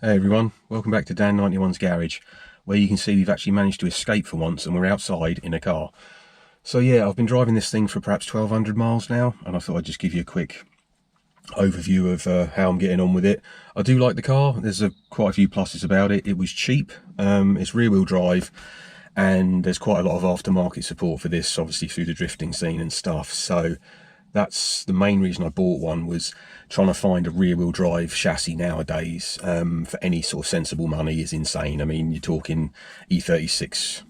Hey everyone, welcome back to Dan91's garage, where you can see we've actually managed to escape for once and we're outside in a car. So yeah, I've been driving this thing for perhaps 1200 miles now, and I thought I'd just give you a quick overview of how I'm getting on with it. I do like the car. There's quite a few pluses about it. It was cheap, it's rear wheel drive, and there's quite a lot of aftermarket support for this, obviously through the drifting scene and stuff. So that's the main reason I bought one, was trying to find a rear wheel drive chassis nowadays for any sort of sensible money is insane. I mean, you're talking E36,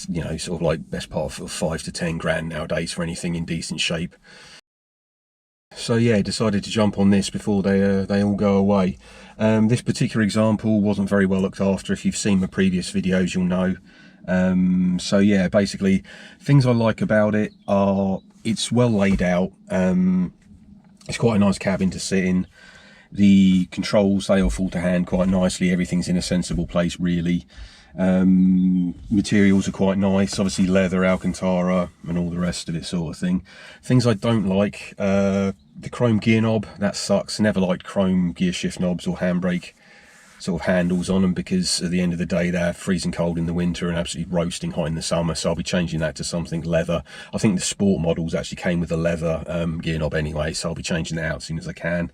you know, sort of like best part of 5 to 10 grand nowadays for anything in decent shape. So yeah, decided to jump on this before they all go away. This particular example wasn't very well looked after. If you've seen my previous videos, you'll know. So yeah, basically things I like about it are it's well laid out. It's quite a nice cabin to sit in. The controls, they all fall to hand quite nicely. Everything's in a sensible place, really. Materials are quite nice, obviously leather, Alcantara and all the rest of it sort of thing. Things I don't like, the chrome gear knob, that sucks. Never liked chrome gear shift knobs or handbrake sort of handles on them, because at the end of the day they're freezing cold in the winter and absolutely roasting hot in the summer. So I'll be changing that to something leather. I think the sport models actually came with a leather gear knob anyway, so I'll be changing that out as soon as I can.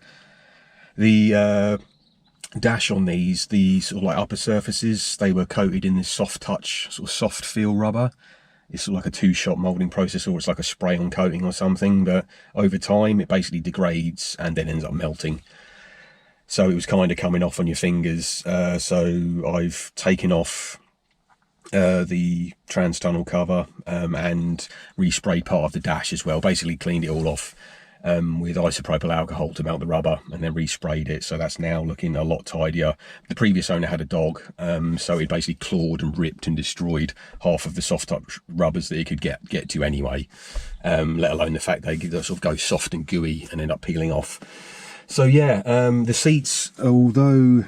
The dash on these, the sort of like upper surfaces, they were coated in this soft touch, sort of soft feel rubber. It's sort of like a two-shot molding process, or it's like a spray-on coating or something, but over time it basically degrades and then ends up melting. So it was kind of coming off on your fingers. So I've taken off the trans tunnel cover and resprayed part of the dash as well. Basically cleaned it all off with isopropyl alcohol to melt the rubber, and then resprayed it. So that's now looking a lot tidier. The previous owner had a dog, so it basically clawed and ripped and destroyed half of the soft touch rubbers that it could get to anyway. Let alone the fact they sort of go soft and gooey and end up peeling off. So yeah, the seats, although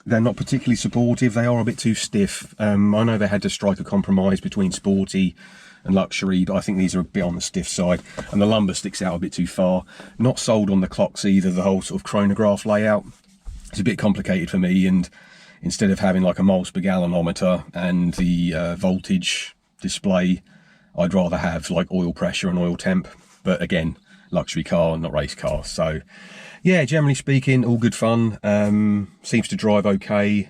they're not particularly supportive, they are a bit too stiff. I know they had to strike a compromise between sporty and luxury, but I think these are a bit on the stiff side, and the lumbar sticks out a bit too far. Not sold on the clocks either. The whole sort of chronograph layout is a bit complicated for me, and instead of having like a miles per galvanometer and the voltage display, I'd rather have like oil pressure and oil temp. But again, luxury car, not race car. So yeah, generally speaking, all good fun. Seems to drive okay,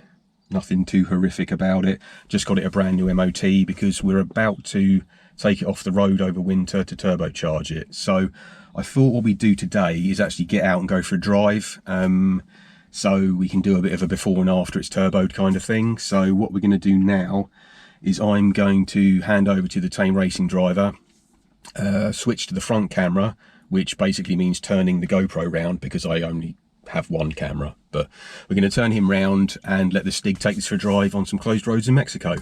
nothing too horrific about it. Just got it a brand new MOT because we're about to take it off the road over winter to turbocharge it. So I thought what we'd do today is actually get out and go for a drive, so we can do a bit of a before and after it's turboed kind of thing. So what we're going to do now is I'm going to hand over to the Tame Racing driver, switch to the front camera, which basically means turning the GoPro round because I only have one camera. But we're going to turn him round and let the Stig take this for a drive on some closed roads in Mexico.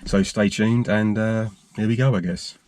So stay tuned, and here we go, I guess.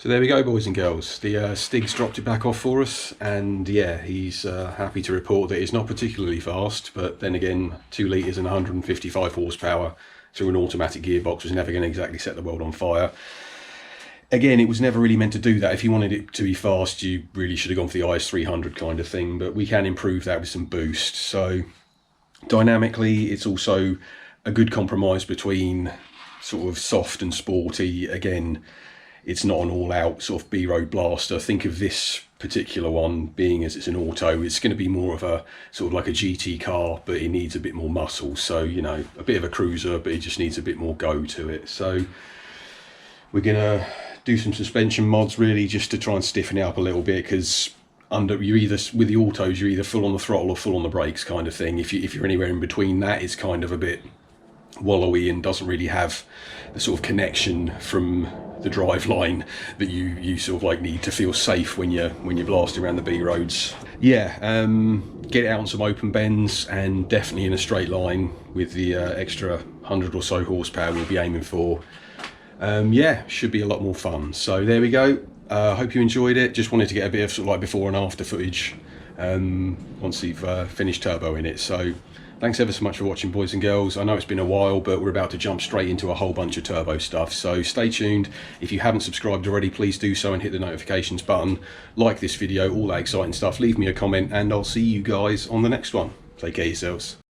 So there we go, boys and girls. The Stig's dropped it back off for us, and yeah, he's happy to report that it's not particularly fast, but then again, 2 litres and 155 horsepower through an automatic gearbox was never going to exactly set the world on fire. Again, it was never really meant to do that. If you wanted it to be fast, you really should have gone for the IS200 kind of thing, but we can improve that with some boost. So dynamically, it's also a good compromise between sort of soft and sporty. Again, it's not an all-out sort of B-road blaster. Think of this particular one being, as it's an auto, it's going to be more of a sort of like a GT car, but it needs a bit more muscle. So, you know, a bit of a cruiser, but it just needs a bit more go to it. So we're going to do some suspension mods really just to try and stiffen it up a little bit, because you're either, with the autos, you're either full on the throttle or full on the brakes kind of thing. If you're anywhere in between that, it's kind of a bit wallowy and doesn't really have the sort of connection from the drive line that you sort of like need to feel safe when you're blasting around the B roads. Yeah, get it out on some open bends, and definitely in a straight line with the extra 100 or so horsepower we'll be aiming for. Yeah, should be a lot more fun. So there we go. Hope you enjoyed it. Just wanted to get a bit of sort of like before and after footage once you've finished turboing it. So thanks ever so much for watching, boys and girls. I know it's been a while, but we're about to jump straight into a whole bunch of turbo stuff. So stay tuned. If you haven't subscribed already, please do so and hit the notifications button. Like this video, all that exciting stuff. Leave me a comment, and I'll see you guys on the next one. Take care of yourselves.